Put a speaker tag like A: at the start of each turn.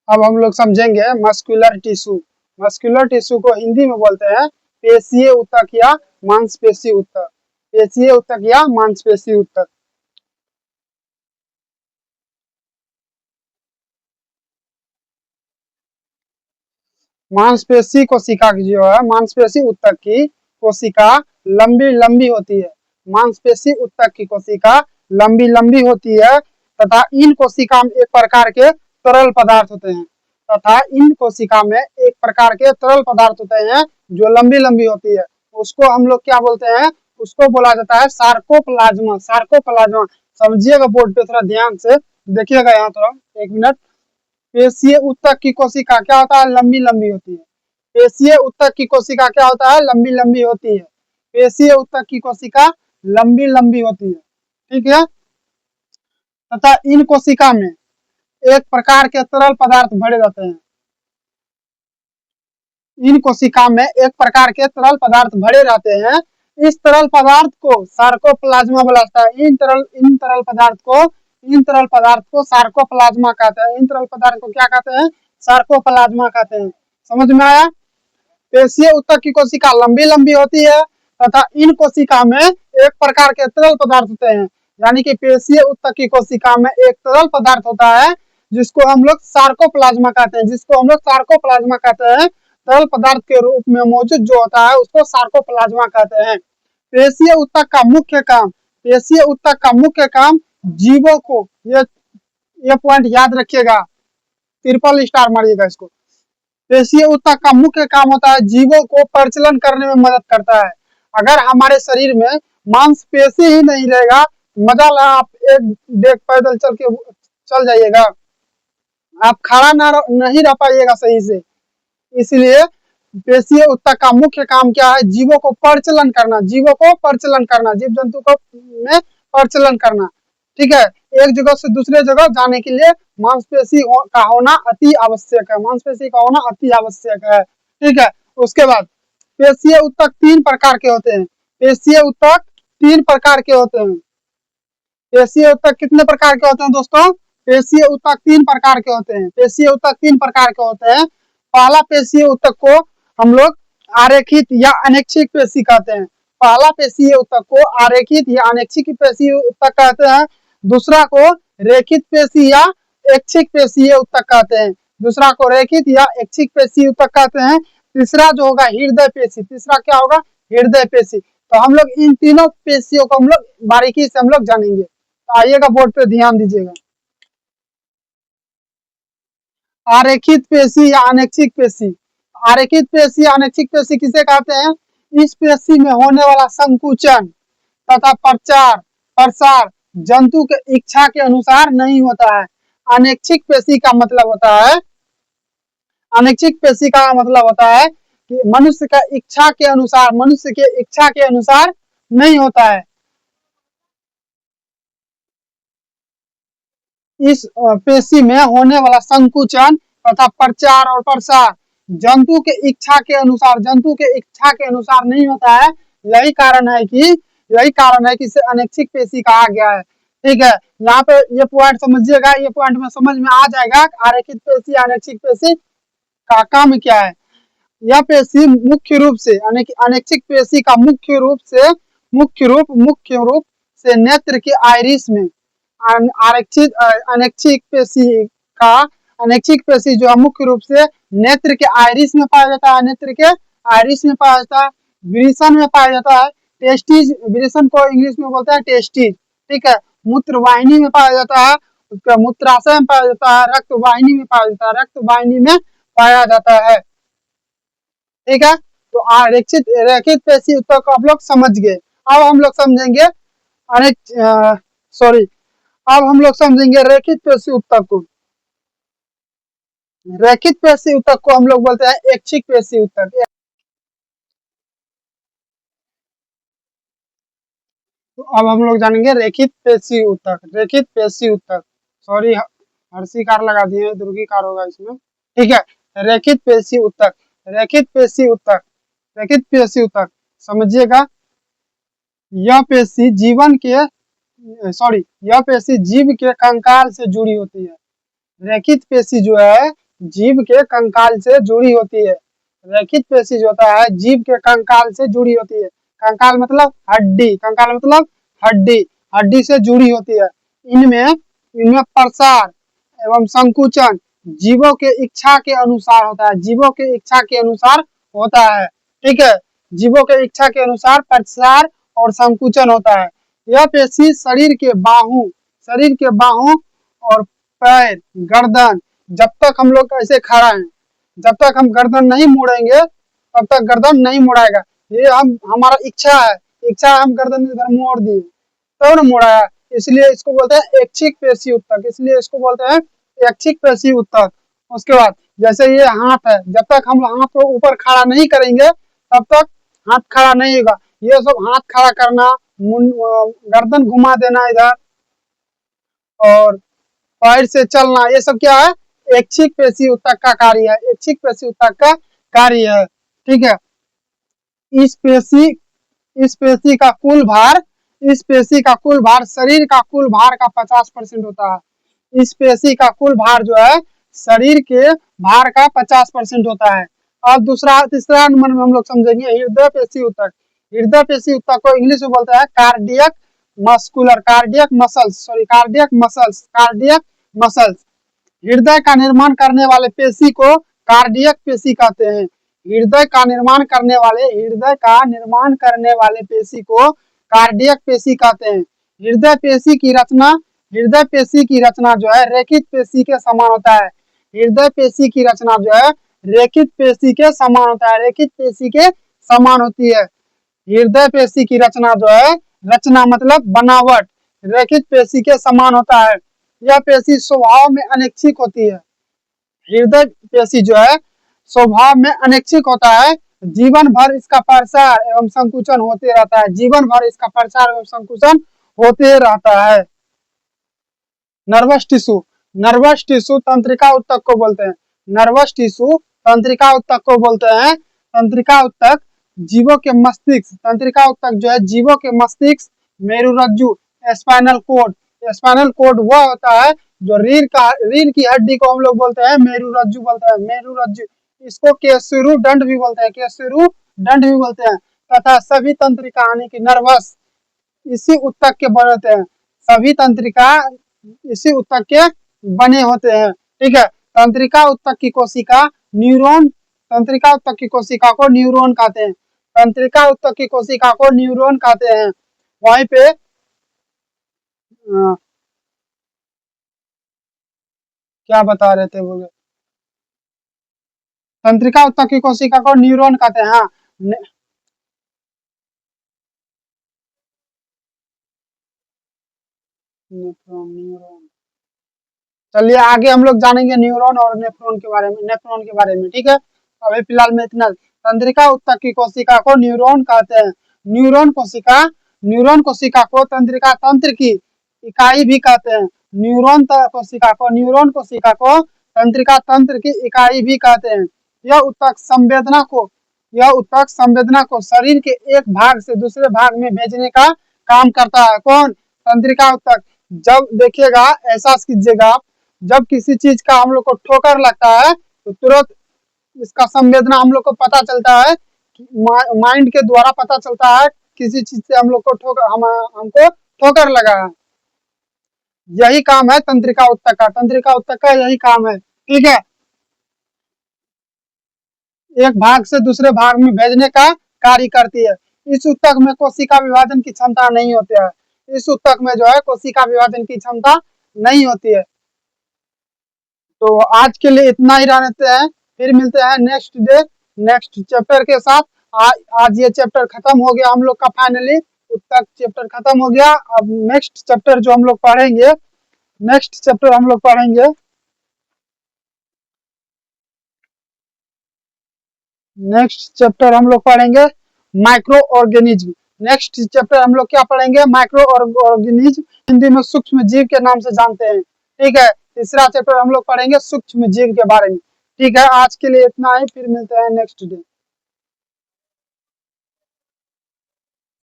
A: अब हम लोग समझेंगे मस्कुलर टिश्यू। मस्कुलर टिश्यू को हिंदी में बोलते हैं पेशीय ऊतक या मांसपेशी ऊतक। पेशीय ऊतक या मांसपेशी ऊतक। मांसपेशी कोशिका की जो है, मांसपेशी ऊतक की कोशिका लंबी लंबी होती है। मांसपेशी ऊतक की कोशिका लंबी लंबी होती है तथा इन कोशिका में एक प्रकार के तरल पदार्थ होते हैं। तथा इन कोशिका में एक प्रकार के तरल पदार्थ होते हैं जो लंबी लंबी होती है। उसको हम लोग क्या बोलते हैं? उसको बोला जाता है सार्कोप्लाज्मा। सार्कोप्लाज्मा समझिएगा, बोर्ड पे थोड़ा ध्यान से देखिएगा। यहाँ थोड़ा एक मिनट। पेशीय ऊतक की कोशिका क्या होता है? लंबी लंबी होती है। पेशीय ऊतक की कोशिका क्या होता है? लंबी लंबी होती है। पेशीय ऊतक की कोशिका लंबी लंबी होती है। ठीक है। तथा इन कोशिका में एक प्रकार के तरल पदार्थ भरे रहते हैं। इन कोशिका में एक प्रकार के तरल पदार्थ भरे रहते हैं। इस तरल पदार्थ को सार्कोप्लाज्मा बोला जाता है। इन तरल पदार्थ को सार्कोप्लाज्मा कहते हैं। इन तरल पदार्थ को क्या कहते हैं? सार्कोप्लाज्मा कहते हैं। समझ में आया? पेशीय ऊतक की कोशिका लंबी लंबी होती है तथा इन कोशिका में एक प्रकार के तरल पदार्थ होते हैं। यानी कि पेशीय ऊतक की कोशिका में एक तरल पदार्थ होता है जिसको हम लोग सार्कोप्लाज्मा कहते हैं। जिसको हम लोग सार्कोप्लाज्मा कहते हैं। तरल पदार्थ के रूप में मौजूद जो होता है उसको सार्कोप्लाज्मा कहते हैं। पेशीय ऊतक का मुख्य काम, पेशीय ऊतक का मुख्य काम जीवों को, ये पॉइंट याद रखिएगा, ट्रिपल स्टार मारिएगा इसको। पेशीय ऊतक का मुख्य काम होता है जीवों को प्रचलन करने में मदद करता है। अगर हमारे शरीर में मांसपेशी ही नहीं रहेगा, मजा ला आप एक डेग पैदल चल जाइएगा, आप खड़ा नहीं रह पाइएगा सही से। इसलिए पेशीय ऊतक का मुख्य काम क्या है? जीवों को प्रचलन करना, जीवों को प्रचलन करना, जीव जंतु को में प्रचलन करना। ठीक है। एक जगह से दूसरे जगह जाने के लिए मांसपेशी का होना अति आवश्यक है। मांसपेशी का होना अति आवश्यक है। ठीक है। उसके बाद पेशीय ऊतक 3 प्रकार के होते हैं। पेशीय ऊतक 3 प्रकार के होते हैं। पेशीय ऊतक कितने प्रकार के होते हैं दोस्तों? पेशीय ऊतक 3 प्रकार के होते हैं। पेशीय ऊतक 3 प्रकार के होते हैं। पहला पेशीय ऊतक को हम लोग आरेखित या अनैच्छिक पेशी कहते हैं। पहला पेशीय ऊतक को आरेखित या अनैच्छिक पेशीय ऊतक कहते हैं। दूसरा को रेखित पेशी या ऐच्छिक पेशीय ऊतक कहते हैं। दूसरा को रेखित या ऐच्छिक पेशीय ऊतक कहते हैं। तीसरा जो होगा हृदय पेशी। तीसरा क्या होगा? हृदय पेशी। तो हम लोग इन तीनों पेशियों को हम लोग बारीकी से हम लोग जानेंगे। तो आइएगा, बोर्ड पे ध्यान दीजिएगा। आरेखित पेशी या अनैच्छिक पेशी। आरेखित पेशी या अनैच्छिक पेशी किसे कहते हैं? इस पेशी में होने वाला संकुचन तथा प्रचार प्रसार जंतु के इच्छा के अनुसार नहीं होता है। अनैच्छिक पेशी का मतलब होता है, अनैच्छिक पेशी का मतलब होता है कि मनुष्य का इच्छा के अनुसार, मनुष्य के इच्छा के अनुसार नहीं होता है। इस पेशी में होने वाला संकुचन तथा प्रचार और प्रसार जंतु के इच्छा के अनुसार, जंतु के इच्छा के अनुसार नहीं होता है। यही कारण है कि इसे अनैच्छिक पेशी कहा गया है। ठीक है। यहाँ पे ये पॉइंट समझिएगा, ये पॉइंट में समझ में आ जाएगा आरेखित पेशी अनैच्छिक पेशी का काम क्या है। यह पेशी मुख्य रूप से अनैच्छिक पेशी का मुख्य रूप से नेत्र के आइरिस में आरक्षित अनैच्छिक पेशी का, अनैच्छिक पेशी जो है मुख्य रूप से नेत्र के आइरिस में पाया जाता है। नेत्र के आइरिस में पाया जाता है। विरिसन में पाया जाता है। टेस्टिज, विरिसन को इंग्लिश में बोलते हैं टेस्टिज। ठीक है। मूत्र वाहिनी में पाया जाता है। उसका मूत्राशय में पाया जाता है। रक्त वाहिनी में पाया जाता है। रक्त वाहिनी में पाया जाता है। ठीक है। तो आरक्षित रेखित पेशी ऊतक को आप लोग समझ गए। अब हम लोग समझेंगे अब हम लोग समझेंगे रेखित पेशी ऊतक को। रेखित पेशी ऊतक को हम लोग बोलते हैं ऐच्छिक पेशी ऊतक। तो अब हम लोग जानेंगे रेखित पेशी ऊतक। रेखित पेशी ऊतक, सॉरी हर्षिकार लगा दिए, दुर्घीकार होगा इसमें। ठीक है। रेखित पेशी ऊतक, रेखित पेशी ऊतक, रेखित पेशी ऊतक समझिएगा। यह पेशी यह पेशी जीव के कंकाल से जुड़ी होती है। रेखित पेशी जो है जीव के कंकाल से जुड़ी होती है। रेखित पेशी जो होता है जीव के कंकाल से जुड़ी होती है। कंकाल मतलब हड्डी, कंकाल मतलब हड्डी, हड्डी से जुड़ी होती है। इनमें इनमें प्रसार एवं संकुचन जीवों के इच्छा के अनुसार होता है, जीवों के इच्छा के अनुसार होता है। ठीक है, जीवों के इच्छा के अनुसार प्रसार और संकुचन होता है। यह पेशी शरीर के बाहों और पैर, गर्दन, जब तक हम लोग ऐसे खड़ा हैं, जब तक हम गर्दन नहीं मोड़ेंगे तब तक गर्दन नहीं मुड़ाएगा। ये हमारा इच्छा है, इच्छा है हम गर्दन इधर मोड़ दिए तो न मुड़ाया, इसलिए इसको बोलते हैं ऐच्छिक पेशी उत्तक, इसलिए इसको बोलते हैं ऐच्छिक पेशी उत्तक। उसके बाद जैसे ये हाथ है, जब तक हम हाथ को ऊपर खड़ा नहीं करेंगे तब तक हाथ खड़ा नहीं होगा। ये सब हाथ खड़ा करना, गर्दन घुमा देना इधर और पैर से चलना, ये सब क्या है, ऐच्छिक पेशी उत्तक का कार्य है, ऐच्छिक पेशी उत्तक का कार्य है। ठीक है, इस पेशी इस पेशी का कुल भार इस पेशी का कुल भार शरीर का कुल भार का 50% होता है। इस पेशी का कुल भार जो है शरीर के भार का 50% होता है। और तीसरा नंबर में हम लोग समझेंगे हृदय पेशी उत्तक। हृदय पेशी उत्तक को इंग्लिश में बोलते हैं कार्डियक मसल्स। हृदय का निर्माण करने वाले पेशी को कार्डियक पेशी कहते हैं। हृदय का निर्माण करने वाले पेशी को कार्डियक पेशी कहते हैं। हृदय पेशी की रचना जो है रेखित पेशी के समान होता है। हृदय पेशी की रचना जो है रेखित पेशी के समान होता है, रेखित पेशी के समान होती है। हृदय पेशी की रचना जो है, रचना मतलब बनावट, रेखित पेशी के समान होता है। यह पेशी स्वभाव में अनैच्छिक होती है। हृदय पेशी जो है स्वभाव में अनैच्छिक होता है, जीवन भर इसका प्रसार एवं संकुचन होते रहता है, जीवन भर इसका प्रसार एवं संकुचन होते रहता है। नर्वस टिश्यू तंत्रिका उत्तक को बोलते हैं। नर्वस टिश्यू तंत्रिका उत्तक को बोलते हैं। तंत्रिका उत्तक जीवों के मस्तिष्क, तंत्रिका उत्तक जो है जीवों के मस्तिष्क, मेरुरज्जु, स्पाइनल कोड वह होता है जो रीढ़ की हड्डी को हम लोग बोलते हैं मेरुरज्जु बोलते हैं, मेरुरज्जु। इसको केसुरुदंड भी बोलते हैं, केसुरुदंड भी बोलते हैं। तथा सभी तंत्रिका यानी कि नर्वस इसी उत्तक के बनते हैं, सभी तंत्रिका इसी उत्तक के बने होते हैं। ठीक है, तंत्रिका उत्तक की कोशिका न्यूरॉन, तंत्रिका उत्तक की कोशिका को न्यूरॉन कहते हैं, तंत्रिका उत्तक की कोशिका को न्यूरॉन कहते हैं। वहीं पे क्या बता रहे थे बोले, तंत्रिका उत्तक की कोशिका को न्यूरॉन कहते हैं। हाँ, न्यूरॉन, चलिए आगे हम लोग जानेंगे न्यूरॉन और नेफ्रॉन के बारे में। ठीक है, अभी फिलहाल में इतना। तंत्रिका उत्तक की कोशिका को न्यूरॉन कहते हैं। न्यूरॉन कोशिका को तंत्रिका तंत्र की इकाई भी कहते हैं। न्यूरॉन कोशिका को तंत्रिका तंत्र की इकाई भी कहते हैं। यह उत्तक संवेदना को शरीर के एक भाग से दूसरे भाग में भेजने का काम करता है। कौन? तंत्रिका उत्तक। जब देखिएगा, एहसास कीजिएगा, जब किसी चीज का हम लोग को ठोकर लगता है तो तुरंत इसका संवेदना हम लोग को पता चलता है, माइंड के द्वारा पता चलता है किसी चीज से हम लोग को हमको ठोकर लगा है। यही काम है तंत्रिका उत्तक का, तंत्रिका उत्तक का यही काम है। ठीक है, एक भाग से दूसरे भाग में भेजने का कार्य करती है। इस उत्तक में कोशिका विभाजन की क्षमता नहीं होती है, इस उत्तक में जो है कोशिका विभाजन की क्षमता नहीं होती है। तो आज के लिए इतना ही रहते हैं, फिर मिलते हैं नेक्स्ट डे नेक्स्ट चैप्टर के साथ। आज ये चैप्टर खत्म हो गया हम लोग का, फाइनली उत्तक चैप्टर खत्म हो गया। अब नेक्स्ट चैप्टर जो हम लोग पढ़ेंगे, नेक्स्ट चैप्टर हम लोग पढ़ेंगे माइक्रो ऑर्गेनिज्म। नेक्स्ट चैप्टर हम लोग क्या पढ़ेंगे? माइक्रो ऑर्गेनिज्म, हिंदी में सूक्ष्म जीव के नाम से जानते हैं। ठीक है, तीसरा चैप्टर हम लोग पढ़ेंगे सूक्ष्म जीव के बारे में। ठीक है, आज के लिए इतना ही, फिर मिलते हैं नेक्स्ट डे।